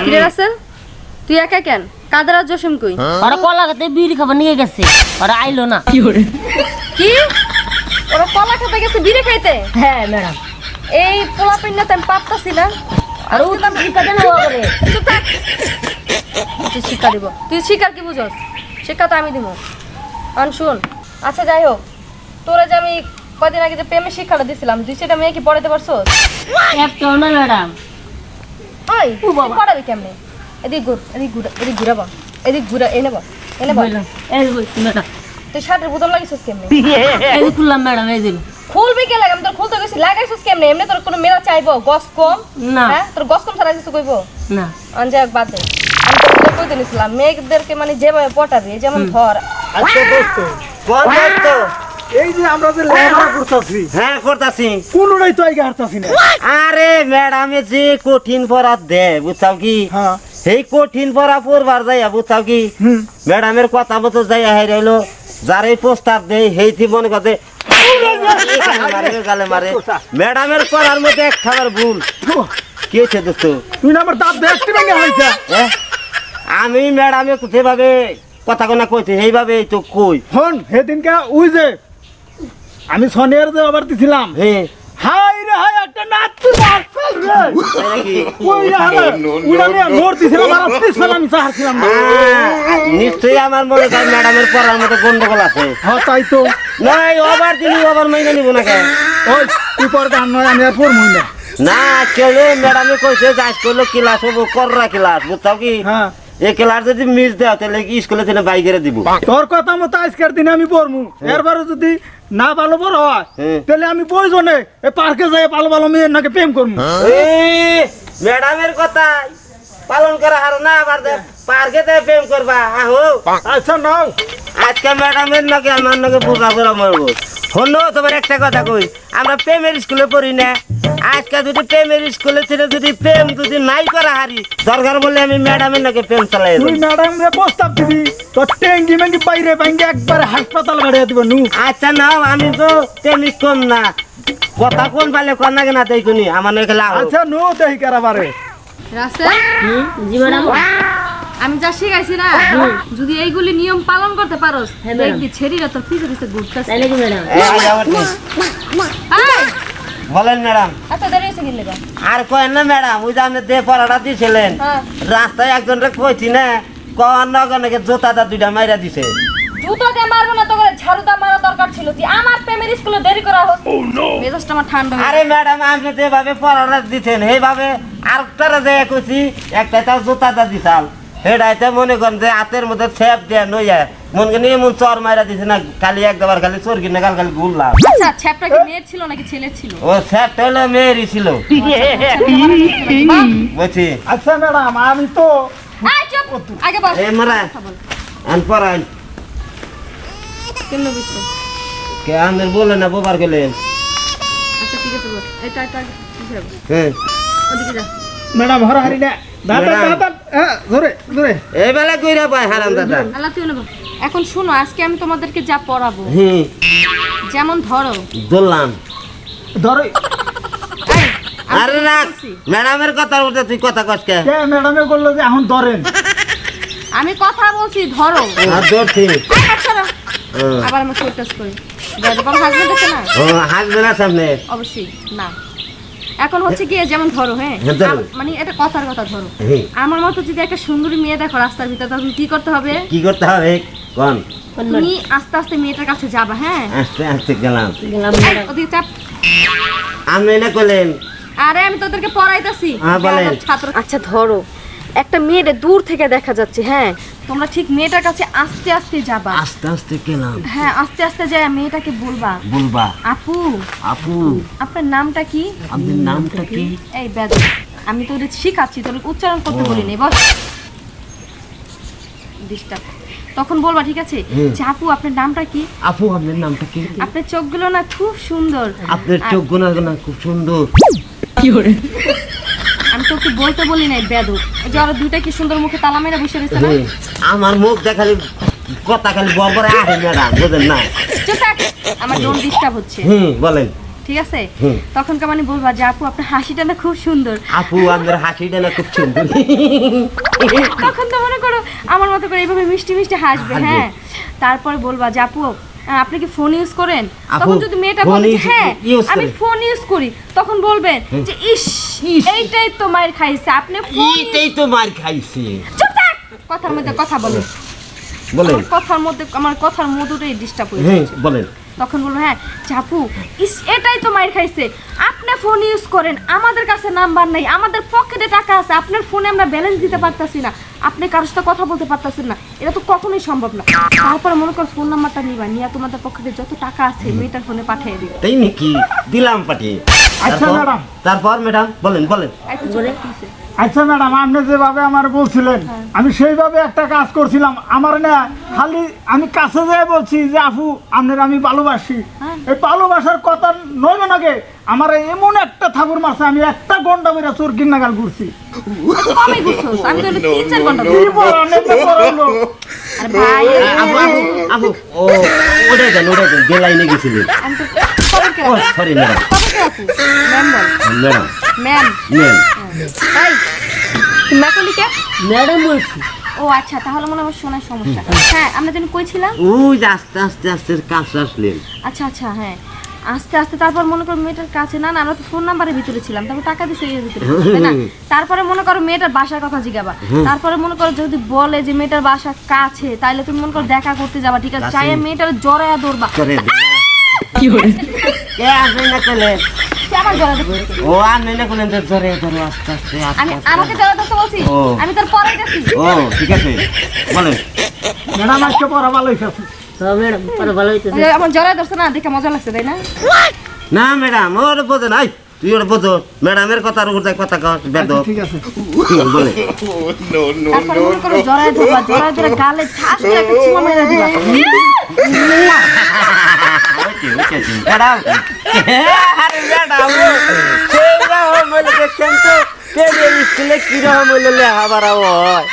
কিরে রাসেল তুই একা কেন কাদের আর জসিম কই ওরা কলা খেতে বিড়ি খাবার নিয়ে গেছে ওরা আইলো না কি ওরা কলা খেতে গেছে বিড়ি খাইতে হ্যাঁ ম্যাডাম এই পোলা পিন্না তেম পাপতাছি না আর ও তো শিক্ষা দেন করে চুপ থাক তুই শিক্ষা দিব তুই শিক্ষা কি বুঝস শিক্ষা তো আমি দিব আন শুন আচ্ছা যাই হোক তোরা যে আমি কদিন আগে যে প্রেমের শিক্ষাটা দিছিলাম তুই সেটা মেয়ে কি পড়াতে পারছস একটাও না ম্যাডাম ওই তুই পড়াবি কেমনে এদিক ঘুরাবো এদিক ঘুরা এনে বল এই বই ম্যাডাম তুই শার্টের বোতাম লাগিয়েছিস কেমনে এই যে খুললাম ম্যাডাম এই যে খুলবি কে লাগে আমি তোর খুলতে গেছি লাগাইছিস কেমনে এমনি তোর কোনো মেলা চাইবো গস কম না হ্যাঁ তোর গস কম ছাড়া কিছু কইবো না আনজা এক বাদে আমি তোর কইতে নিছিলাম মেয়েদেরকে মানে যেভাবে পটাবি যেমন ধর আচ্ছা দোস্ত কোন দোস্ত এই যে আমরা যে লেখাপড়া করতেছি হ্যাঁ করতাছি কোনোটাই তো আগে হারতাছি না আরে ম্যাডামে যে কঠিন পড়া দে বুঝছাও কি হ্যাঁ সেই কঠিন পড়া পড়বার যাইয়া বুঝছাও কি ম্যাডামের কথা মতো যাইয়া হাই রইলো যারে প্রস্তাব দেয় হেইছি মনে করতে গালে মারে ম্যাডামের পড়ার মধ্যে এক খাবার ভুল কি হয়েছে দোস্ত তুই না আমার দাঁত দেখতে ভেঙে হয়েছে আমি ম্যাডামে যেভাবে কথা কোনা কইছে সেইভাবে তো কই হন সেদিনকে ওই যে আমি শনিবার যে আবার দিছিলাম হ্যাঁ হাই রে হাই একটা নাচু নাচল রে নাকি ওই রে উড়া নিয়ে মোর দিছিলাম আর পিছনে আমি চাহাছিলাম নিশ্চয়ই আমার মনে হয় ম্যাডামের পড়ার মতো গন্ডগোল আছে হ্যাঁ তাই তো নাই ওভার দিলি ওভার মাইনে নিব না কেন ওই তুই পরে গান নয় আমি আর পড়মই না না কেলে ম্যাডামে কইছে যাই করলো ক্লাস হবো কররা ক্লাস বুঝছাও কি হ্যাঁ এই ক্লাস যদি মিস দেও তাহলে কি স্কুলে থেকে বাইরে দিব তোর কথা মতো আজকের দিনে আমি পড়মু এরপরে যদি না ভালো বড় হয় তাহলে আমি প্রয়োজনে এই পার্কে যাই ভালো ভালো মেয়ের নাকি প্রেম করবো এই ম্যাডামের কথা পালন করা হারো না আবার পার্কে প্রেম করবা আহো আচ্ছা নাও আজকে ম্যাডামের নাকি আমার নাকি বোঝা করে মরবো হলো তোমার একটা কথা কই আমরা প্রেমের স্কুলে পড়ি না আজকে যদি প্রেমের স্কুলে ছিল যদি প্রেম যদি নাই করা হারি দরকার বলে আমি ম্যাডামের নাকি প্রেম চালাই তুই ম্যাডাম রে প্রস্তাব দিবি তো টেঙ্গি মেঙ্গি বাইরে ভেঙ্গে একবারে হাসপাতাল গাড়িয়ে দিব নু আচ্ছা নাও আমি তো প্রেমিক কম না কথা কোন পালে কোন না কেনা দেখুনি আমার নাকি লাভ আচ্ছা নু দেখি কারাবারে রাসেল জি ম্যাডাম আমি যা শিখাইছি না যদি এইগুলি নিয়ম পালন করতে পারোস দেখবি ছেড়িরা তোর পিছে পিছে ঘুরতেছে তাই নাকি ম্যাডাম বলেন ম্যাডাম এত দেরি হয়েছে কিনলে আর কয়েন না ম্যাডাম ওই যে আপনি দে পড়াটা দিয়েছিলেন রাস্তায় একজন রে কইছি না কন নাকি জোতাটা দুইটা মাইরা দিছে জুতো দিয়ে মারবো না তো করে ঝাড়ুদা মারা দরকার ছিল তুই আমার প্রেমের স্কুলে দেরি করা হস মেজাজটা আমার ঠান্ডা আরে ম্যাডাম আপনি যেভাবে পড়াটা দিচ্ছেন সেইভাবে আরেকটারে যে কইছি একটা তাও জোতাটা দিছাল সেটাইতে মনে করেন যে হাতের মধ্যে ছেপ দিয়ে নইয়া মনকে নিয়ে মন চর মাইরা দিছে না খালি একবার খালি চোর কিনে খালি ঘুরলাম আচ্ছা ছ্যাপটা কি মেয়ের ছিল নাকি ছেলের ছিল ও ছেপটা হলো মেয়েরই ছিল বুঝছি আচ্ছা ম্যাডাম আমি তো আগে বল এই মারা আন পড়াই কেমন বুঝছো কে আমাদের বলে না বোবার গেলেন আচ্ছা ঠিক আছে বল এটা হ্যাঁ ওদিকে যা ম্যাডাম হর হারি না দাদা দাদা ধরে ধরে এই বেলা কইরা পাই হারাম দাদা আল্লাহ তুই নেব এখন শুনো আজকে আমি তোমাদেরকে যা পড়াবো হুম যেমন ধরো দোললাম ধরে আরে রাখ ম্যাডামের কথা বলতে তুই কথা কস কে ম্যাডামে বললো যে এখন ধরেন আমি কথা বলছি ধরো আর ধরছি আবার আমি শর্ট টাচ করি তোমার হাজবেন্ড আছে না ও হাসবে না সামনে অবশ্যই না এখন হচ্ছে গিয়ে যেমন ধরো হ্যাঁ মানে এটা কথার কথা ধরো আমার মতো যদি একটা সুন্দরী মেয়ে দেখো রাস্তার ভিতরে তখন কি করতে হবে কি করতে হবে কোন তুমি আস্তে আস্তে মেয়েটার কাছে যাবা হ্যাঁ আস্তে আস্তে গেলাম ওদিকে চাপ আমি না কইলেন আরে আমি তোদেরকে পড়াইতাছি ছাত্র আচ্ছা ধরো একটা মেয়েরে দূর থেকে দেখা যাচ্ছে হ্যাঁ তোমরা ঠিক মেয়েটার কাছে আস্তে আস্তে যাবা আস্তে আস্তে গেলাম হ্যাঁ আস্তে আস্তে যায় মেয়েটাকে বলবা আপু আপু আপনার নামটা কি আপনার নামটা কি এই বেদ আমি তোদের শিখাচ্ছি তোর উচ্চারণ করতে বলিনি বস ডিস্টার্ব তখন বলবা ঠিক আছে যে আপু আপনার নামটা কি আপু আপনার নামটা কি আপনার চোখগুলো না খুব সুন্দর আপনার চোখগুলো না খুব সুন্দর কি করে আমি তোকে বলতে বলি নাই বেদক যে আর দুইটা কি সুন্দর মুখে তালা মেরে বসে রয়েছে না আমার মুখ দেখালি কথা খালি বরবরে আহে ম্যাডাম বুঝেন না চুপ থাক আমার ডোন্ট ডিস্টার্ব হচ্ছে বলেন ঠিক আছে হুম। তখনকার মানে বলবা যে আপু আপনার হাসিটা না খুব সুন্দর। আপু আমার হাসিটা না খুব সুন্দর। তখন তো মনে করো আমার মতো করে এইভাবে মিষ্টি মিষ্টি হাসবে। হাসবে। হ্যাঁ তারপরে বলবা যে আপু আপনি কি ফোন ইউজ করেন? আপু, তখন যদি মেয়েটা ফোন বলে যে, use- হ্যাঁ use আমি করে। ফোন ইউজ করি, তখন বলবেন যে ইস এইটাই তো মায়ের খাইছে আপনি ফোন এইটাই তো মার খাইছে। চুপ থাক কথার মধ্যে কথা বলে বলেন। কথার মধ্যে আমার কথার মধুটাই ডিস্টার্ব হয়ে হ্যাঁ যাচ্ছে। বলেন। তখন বলবো হ্যাঁ চাপু ইস এটাই তো মায়ের খাইছে আপনি ফোন ইউজ করেন আমাদের কাছে নাম্বার নাই আমাদের পকেটে টাকা আছে আপনার ফোনে আমরা ব্যালেন্স দিতে পারতাছি না আপনি কারোর সাথে কথা বলতে পারতাছেন না এটা তো কখনোই সম্ভব না তারপরে মনে কর ফোন নাম্বারটা নিবা নিয়ে তোমাদের পকেটে যত টাকা আছে মেয়েটার ফোনে পাঠিয়ে দিবে তাই নাকি? দিলাম পাঠিয়ে। আচ্ছা, তারপর- ম্যাডাম। তারপর ম্যাডাম বলেন বলেন। আচ্ছা ম্যাডাম, আপনি যেভাবে আমার বলছিলেন আমি সেইভাবে একটা কাজ করছিলাম। আমার না খালি আমি কাছে যেয়ে বলছি যে আপু আপনার আমি ভালোবাসি, এই ভালোবাসার কথা নইবে নাকি আমার এমন একটা থাপুর মারছে আমি একটা ঘন্টা বেরা চোর কিন্নাগাল ঘুরছি। কমে গুছছস আমি তো 3-4 ঘন্টা কি বলেন, এটা পড়ালো। আরে ভাই আপু আপু আপু ও ওটাই দেন যে লাইনে গেছিলেন। আমি তো কবে কে ও সরি ম্যাডাম। কবে কে আপু ম্যাম বল ম্যাডাম ম্যাম ম্যাম এই ম্যাকলিকে ম্যাডাম বলছি ও আচ্ছা তাহলে মনে হয় শোনার সমস্যা হ্যাঁ আমরা যেন কইছিলাম ওই যে আস্তে আস্তে আস্তে কাছে আসলেন। আচ্ছা আচ্ছা হ্যাঁ আস্তে আস্তে তারপর মনে করো মেয়েটার কাছে না না আমরা তো ফোন নাম্বারের ভিতরে ছিলাম তারপর টাকা দিছে এর ভিতরে তাই না তারপরে মনে করো মেয়েটার বাসার কথা জিজ্ঞাবা তারপরে মনে করো যদি বলে যে মেয়েটার বাসা কাছে তাইলে তুমি মনে করো দেখা করতে যাবা ঠিক আছে কাছে। চাইয়ে মেয়েটার জড়ায়া দৌড়বা করে কি করে কে আসবে না কলে? সে আমার জড়া ধরবে ও আর নাই না করলেন তো ধরে ধরো আস্তে আস্তে আস্তে আমি আস্তে। আমাকে জড়া ধরতে বলছি ও। আমি তোর পরে গেছি ও ঠিক আছে বলেন। ম্যাডাম আজকে পড়া ভালো হয়েছে। তো ম্যাডাম পরে ভালো হইতেছে ওই আমার জড়া ধরছে না দেখে মজা লাগছে তাই না না ম্যাডাম ওর বোঝে নাই তুই ওর বোঝো ম্যাডামের কথার উপর দেখ কথা কর বেদ আচ্ছা, ঠিক আছে। বলে। তারপরে মনে করো জড়ায় ধরবা জড়ায় ধরে গালে ঠাস করে একটা চুমা মেরে দিবা ওকে ওকে ম্যাডাম আরে ম্যাডাম সেইরা হইলে দেখছেন তো কে স্কুলে কিরকম হইলে লেখা বাড়াও হয়